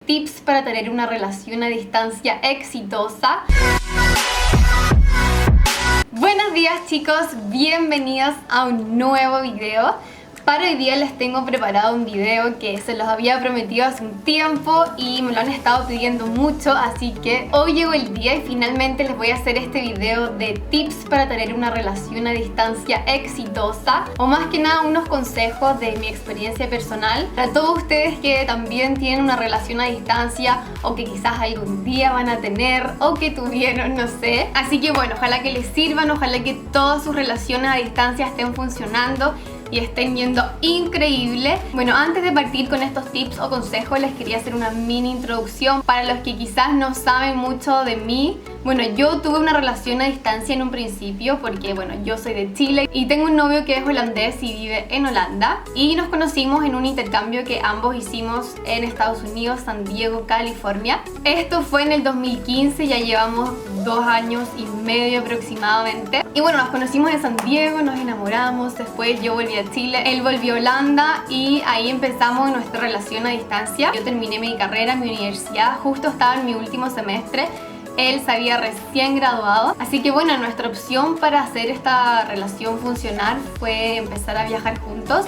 tips para tener una relación a distancia exitosa. Buenos días chicos, bienvenidos a un nuevo video. Para hoy día les tengo preparado un video que se los había prometido hace un tiempo y me lo han estado pidiendo mucho, así que hoy llegó el día y finalmente les voy a hacer este video de tips para tener una relación a distancia exitosa, o más que nada unos consejos de mi experiencia personal para todos ustedes que también tienen una relación a distancia o que quizás algún día van a tener o que tuvieron, no sé. Así que bueno, ojalá que les sirvan, ojalá que todas sus relaciones a distancia estén funcionando y estén yendo increíble. Bueno, antes de partir con estos tips o consejos les quería hacer una mini introducción para los que quizás no saben mucho de mí. Bueno, yo tuve una relación a distancia en un principio porque, bueno, yo soy de Chile y tengo un novio que es holandés y vive en Holanda, y nos conocimos en un intercambio que ambos hicimos en Estados Unidos, San Diego, California. Esto fue en el 2015, ya llevamos 2 años y medio aproximadamente. Y bueno, nos conocimos en San Diego, nos enamoramos, después yo volví a Chile, él volvió a Holanda y ahí empezamos nuestra relación a distancia. Yo terminé mi carrera, mi universidad, justo estaba en mi último semestre. Él se había recién graduado, así que bueno, nuestra opción para hacer esta relación funcionar fue empezar a viajar juntos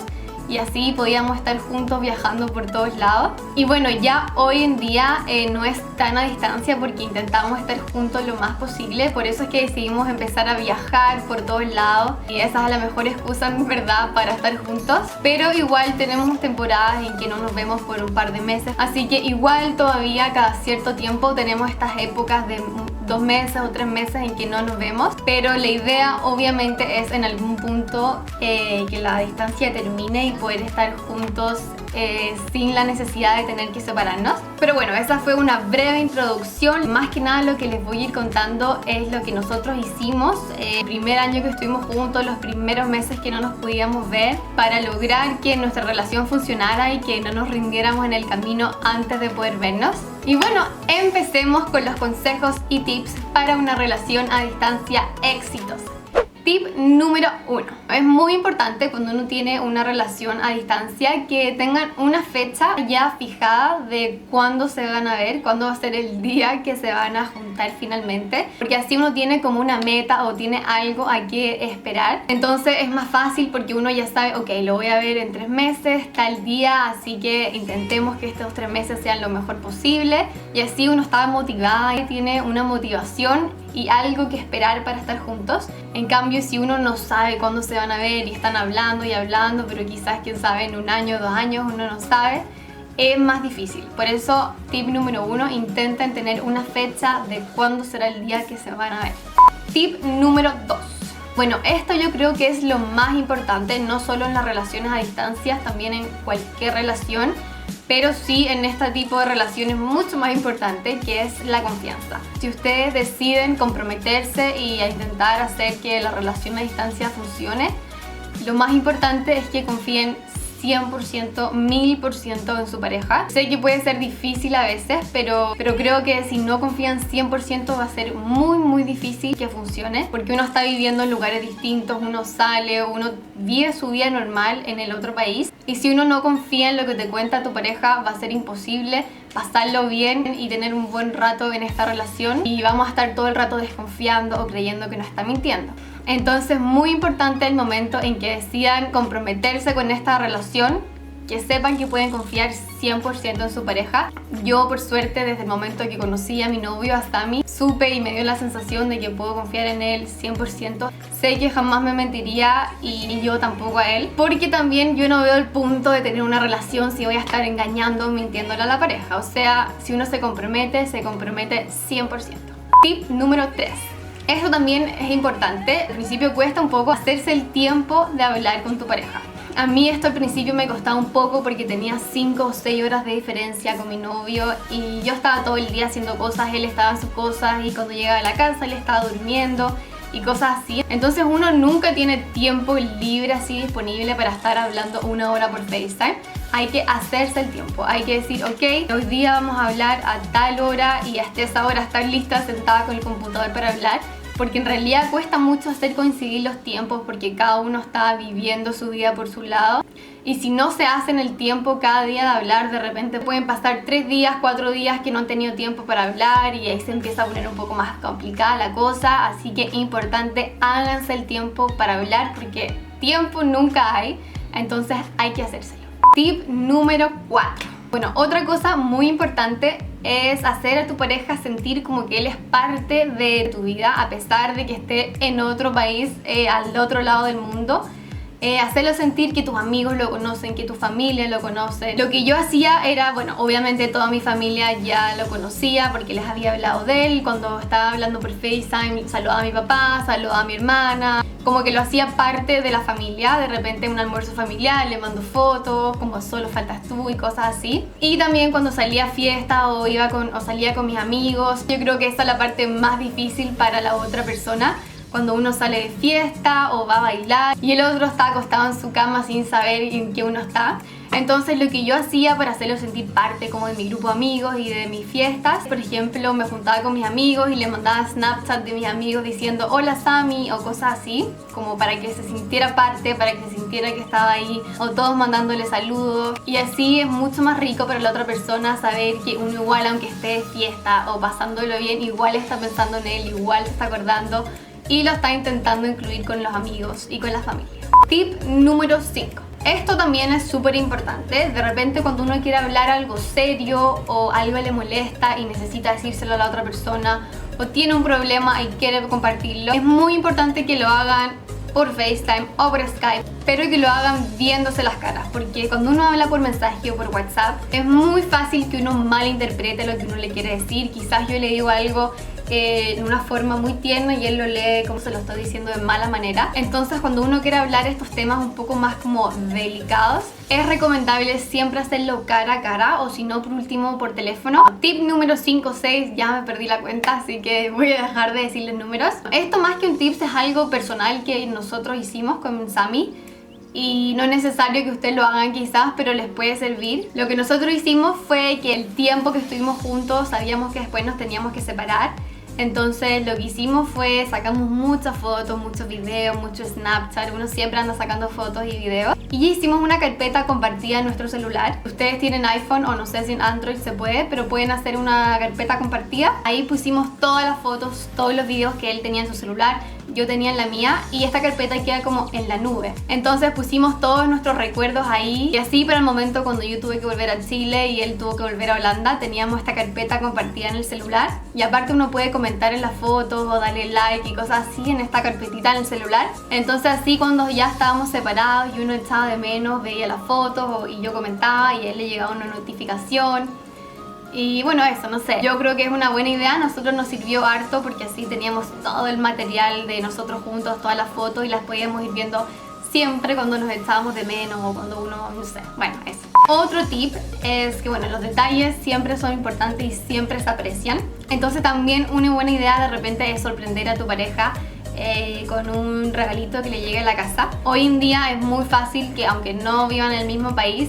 y así podíamos estar juntos viajando por todos lados. Y bueno, ya hoy en día no es tan a distancia porque intentamos estar juntos lo más posible, por eso es que decidimos empezar a viajar por todos lados y esa es la mejor excusa en verdad para estar juntos. Pero igual tenemos temporadas en que no nos vemos por un par de meses, así que igual todavía cada cierto tiempo tenemos estas épocas de 2 meses o 3 meses en que no nos vemos, pero la idea obviamente es en algún punto que la distancia termine y poder estar juntos sin la necesidad de tener que separarnos. Pero bueno, esa fue una breve introducción. Más que nada lo que les voy a ir contando es lo que nosotros hicimos el primer año que estuvimos juntos, los primeros meses que no nos podíamos ver, para lograr que nuestra relación funcionara y que no nos rindiéramos en el camino antes de poder vernos. Y bueno, empecemos con los consejos y tips para una relación a distancia exitosa. Tip número 1. Es muy importante cuando uno tiene una relación a distancia que tengan una fecha ya fijada de cuándo se van a ver, cuándo va a ser el día que se van a juntar finalmente, porque así uno tiene como una meta o tiene algo a qué esperar. Entonces es más fácil porque uno ya sabe, ok, lo voy a ver en 3 meses, tal día, así que intentemos que estos 3 meses sean lo mejor posible, y así uno está motivada y tiene una motivación y algo que esperar para estar juntos. En cambio, si uno no sabe cuándo se van a ver y están hablando y hablando, pero quizás, quién sabe, en 1 año, 2 años, uno no sabe, es más difícil. Por eso, tip número 1, intenten tener una fecha de cuándo será el día que se van a ver. Tip número 2. Bueno, esto yo creo que es lo más importante, no solo en las relaciones a distancia, también en cualquier relación, pero sí en este tipo de relaciones mucho más importante, que es la confianza. Si ustedes deciden comprometerse y a intentar hacer que la relación a distancia funcione, lo más importante es que confíen 100%, 1000% en su pareja. Sé que puede ser difícil a veces, pero creo que si no confían 100% va a ser muy difícil que funcione, porque uno está viviendo en lugares distintos, uno sale, uno vive su vida normal en el otro país, y si uno no confía en lo que te cuenta tu pareja, va a ser imposible pasarlo bien y tener un buen rato en esta relación, y vamos a estar todo el rato desconfiando o creyendo que nos está mintiendo. Entonces, muy importante el momento en que decidan comprometerse con esta relación, que sepan que pueden confiar 100% en su pareja. Yo, por suerte, desde el momento que conocí a mi novio hasta a mí, supe y me dio la sensación de que puedo confiar en él 100%. Sé que jamás me mentiría y yo tampoco a él, porque también yo no veo el punto de tener una relación si voy a estar engañando o mintiéndole a la pareja. O sea, si uno se compromete 100%. Tip número 3. Esto también es importante. Al principio cuesta un poco hacerse el tiempo de hablar con tu pareja. A mí esto al principio me costaba un poco porque tenía 5 o 6 horas de diferencia con mi novio y yo estaba todo el día haciendo cosas, él estaba en sus cosas, y cuando llegaba a la casa él estaba durmiendo y cosas así. Entonces uno nunca tiene tiempo libre así disponible para estar hablando 1 hora por FaceTime. Hay que hacerse el tiempo, hay que decir, ok, hoy día vamos a hablar a tal hora y hasta esa hora estar lista sentada con el computador para hablar. porque en realidad cuesta mucho hacer coincidir los tiempos porque cada uno está viviendo su vida por su lado. Y si no se hacen el tiempo cada día de hablar, de repente pueden pasar 3 días, 4 días que no han tenido tiempo para hablar y ahí se empieza a poner un poco más complicada la cosa. Así que importante, háganse el tiempo para hablar porque tiempo nunca hay, entonces hay que hacérselo. Tip número 4. Bueno, otra cosa muy importante es hacer a tu pareja sentir como que él es parte de tu vida a pesar de que esté en otro país, al otro lado del mundo. Hacerlo sentir que tus amigos lo conocen, que tu familia lo conoce. Lo que yo hacía era, bueno, obviamente toda mi familia ya lo conocía porque les había hablado de él. Cuando estaba hablando por FaceTime, saludaba a mi papá, saludaba a mi hermana. Como que lo hacía parte de la familia. De repente un almuerzo familiar, le mando fotos, como solo faltas tú y cosas así. Y también cuando salía a fiesta o salía con mis amigos. Yo creo que esa es la parte más difícil para la otra persona. Cuando uno sale de fiesta o va a bailar y el otro está acostado en su cama sin saber en qué uno está. Entonces lo que yo hacía para hacerlo sentir parte como de mi grupo de amigos y de mis fiestas, por ejemplo, me juntaba con mis amigos y le mandaba Snapchat de mis amigos diciendo hola Sammy o cosas así, como para que se sintiera parte, para que se sintiera que estaba ahí, o todos mandándole saludos. Y así es mucho más rico para la otra persona saber que uno igual, aunque esté de fiesta o pasándolo bien, igual está pensando en él, igual se está acordando y lo está intentando incluir con los amigos y con la familia. Tip número 5. Esto también es súper importante. De repente cuando uno quiere hablar algo serio o algo le molesta y necesita decírselo a la otra persona o tiene un problema y quiere compartirlo, es muy importante que lo hagan por FaceTime o por Skype, pero que lo hagan viéndose las caras, porque cuando uno habla por mensaje o por WhatsApp es muy fácil que uno malinterprete lo que uno le quiere decir. Quizás yo le digo algo en una forma muy tierna y él lo lee como se lo estoy diciendo de mala manera. Entonces cuando uno quiere hablar estos temas un poco más como delicados, es recomendable siempre hacerlo cara a cara o si no por último por teléfono. Tip número 5 o 6, ya me perdí la cuenta, así que voy a dejar de decirles números. Esto más que un tip es algo personal que nosotros hicimos con Sammy y no es necesario que ustedes lo hagan quizás, pero les puede servir. Lo que nosotros hicimos fue que el tiempo que estuvimos juntos sabíamos que después nos teníamos que separar. Entonces lo que hicimos fue sacamos muchas fotos, muchos videos, mucho Snapchat. Uno siempre anda sacando fotos y videos. Y hicimos una carpeta compartida en nuestro celular. Ustedes tienen iPhone o no sé si en Android se puede, pero pueden hacer una carpeta compartida. Ahí pusimos todas las fotos, todos los videos que él tenía en su celular, yo tenía en la mía, y esta carpeta queda como en la nube. Entonces pusimos todos nuestros recuerdos ahí y así para el momento cuando yo tuve que volver a Chile y él tuvo que volver a Holanda, teníamos esta carpeta compartida en el celular. Y aparte uno puede comentar en las fotos o darle like y cosas así en esta carpetita en el celular. Entonces así cuando ya estábamos separados y uno echaba de menos, veía las fotos y yo comentaba y a él le llegaba una notificación. Y bueno, eso, no sé, yo creo que es una buena idea. A nosotros nos sirvió harto porque así teníamos todo el material de nosotros juntos, todas las fotos, y las podíamos ir viendo siempre cuando nos echábamos de menos o cuando uno, no sé, bueno, eso. Otro tip es que, bueno, los detalles siempre son importantes y siempre se aprecian. Entonces también una buena idea de repente es sorprender a tu pareja con un regalito que le llegue a la casa. Hoy en día es muy fácil que, aunque no vivan en el mismo país,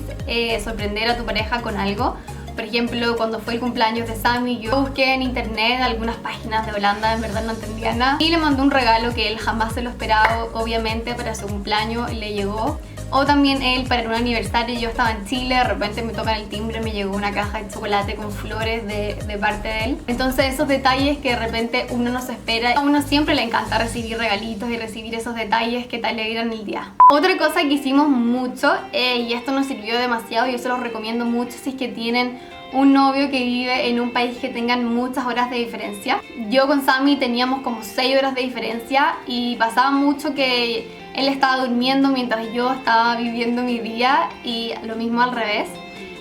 sorprender a tu pareja con algo. Por ejemplo, cuando fue el cumpleaños de Sammy, yo busqué en internet algunas páginas de Holanda, en verdad no entendía nada, y le mandé un regalo que él jamás se lo esperaba, obviamente para su cumpleaños, y le llegó. O también él para un aniversario, yo estaba en Chile, de repente me tocan el timbre, me llegó una caja de chocolate con flores de parte de él. Entonces esos detalles que de repente uno no se espera, a uno siempre le encanta recibir regalitos y recibir esos detalles que te alegran el día. Otra cosa que hicimos mucho, y esto nos sirvió demasiado, yo se los recomiendo mucho si es que tienen un novio que vive en un país que tengan muchas horas de diferencia. Yo con Sammy teníamos como 6 horas de diferencia y pasaba mucho que él estaba durmiendo mientras yo estaba viviendo mi día y lo mismo al revés.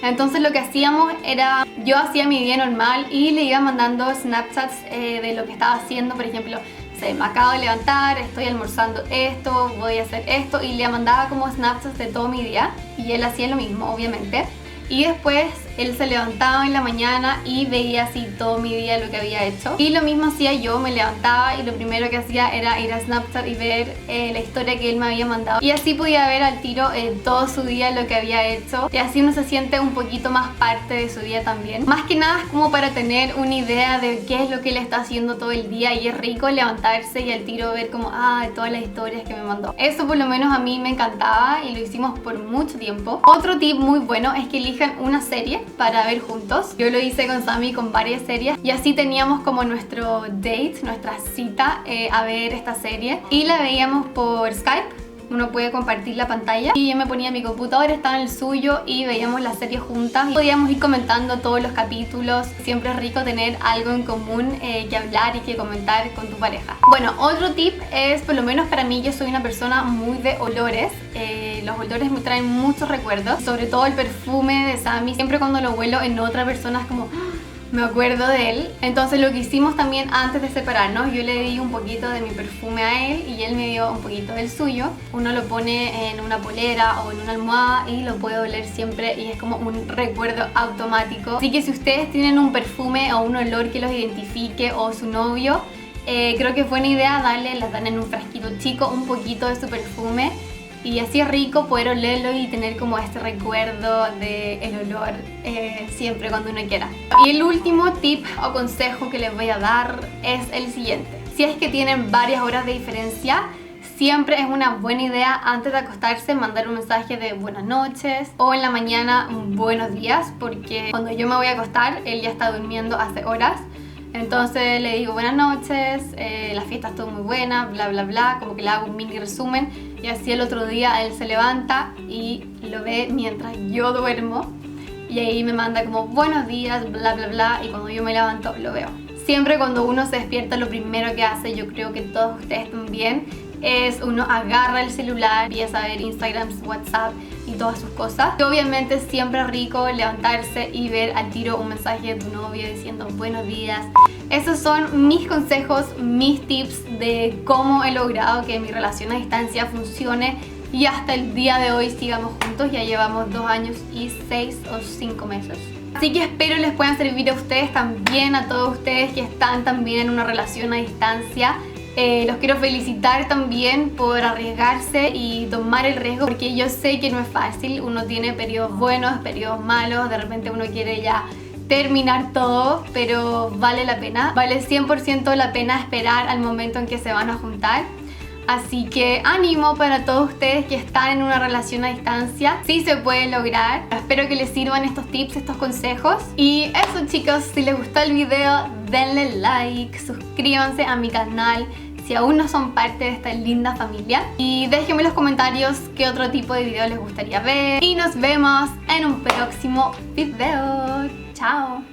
Entonces lo que hacíamos era, yo hacía mi día normal y le iba mandando Snapchats de lo que estaba haciendo. Por ejemplo, me acabo de levantar, estoy almorzando esto, voy a hacer esto, y le mandaba como Snapchats de todo mi día y él hacía lo mismo, obviamente. Y después él se levantaba en la mañana y veía así todo mi día lo que había hecho. Y lo mismo hacía yo, me levantaba y lo primero que hacía era ir a Snapchat y ver la historia que él me había mandado. Y así podía ver al tiro todo su día lo que había hecho. Y así uno se siente un poquito más parte de su día también. Más que nada es como para tener una idea de qué es lo que él está haciendo todo el día. Y es rico levantarse y al tiro ver como, todas las historias que me mandó. Eso por lo menos a mí me encantaba y lo hicimos por mucho tiempo. Otro tip muy bueno es que elijan una serie para ver juntos. Yo lo hice con Sammy con varias series y así teníamos como nuestro date, nuestra cita a ver esta serie y la veíamos por Skype. Uno puede compartir la pantalla y yo me ponía mi computador, estaba en el suyo y veíamos la serie juntas y podíamos ir comentando todos los capítulos. Siempre es rico tener algo en común que hablar y que comentar con tu pareja. Bueno, otro tip es, por lo menos para mí, yo soy una persona muy de olores. Los olores me traen muchos recuerdos, sobre todo el perfume de Sammy. Siempre cuando lo huelo en otra persona es como... me acuerdo de él. Entonces lo que hicimos también antes de separarnos, yo le di un poquito de mi perfume a él y él me dio un poquito del suyo. Uno lo pone en una polera o en una almohada y lo puede oler siempre y es como un recuerdo automático. Así que si ustedes tienen un perfume o un olor que los identifique o su novio, creo que es buena idea les dan en un frasquito chico un poquito de su perfume. Y así es rico poder olerlo y tener como este recuerdo del olor siempre cuando uno quiera. Y el último tip o consejo que les voy a dar es el siguiente. Si es que tienen varias horas de diferencia, siempre es una buena idea antes de acostarse mandar un mensaje de buenas noches o en la mañana buenos días, porque cuando yo me voy a acostar él ya está durmiendo hace horas. Entonces le digo buenas noches, la fiesta estuvo muy buena, bla bla bla, como que le hago un mini resumen y así el otro día él se levanta y lo ve mientras yo duermo y ahí me manda como buenos días, bla bla bla, y cuando yo me levanto lo veo. Siempre cuando uno se despierta lo primero que hace, yo creo que todos ustedes también, es uno agarra el celular, empieza a ver Instagram, WhatsApp y todas sus cosas. Y obviamente siempre es rico levantarse y ver al tiro un mensaje de tu novio diciendo buenos días. Esos son mis consejos, mis tips de cómo he logrado que mi relación a distancia funcione y hasta el día de hoy sigamos juntos. Ya llevamos 2 años y 6 o 5 meses. Así que espero les puedan servir a ustedes también, a todos ustedes que están también en una relación a distancia. Los quiero felicitar también por arriesgarse y tomar el riesgo, porque yo sé que no es fácil. Uno tiene periodos buenos, periodos malos, de repente uno quiere ya terminar todo, pero vale la pena. Vale 100% la pena esperar al momento en que se van a juntar. Así que ánimo para todos ustedes que están en una relación a distancia. Sí se puede lograr. Espero que les sirvan estos tips, estos consejos. Y eso, chicos, si les gustó el video, denle like, suscríbanse a mi canal si aún no son parte de esta linda familia. Y déjenme en los comentarios qué otro tipo de video les gustaría ver. Y nos vemos en un próximo video. Chao.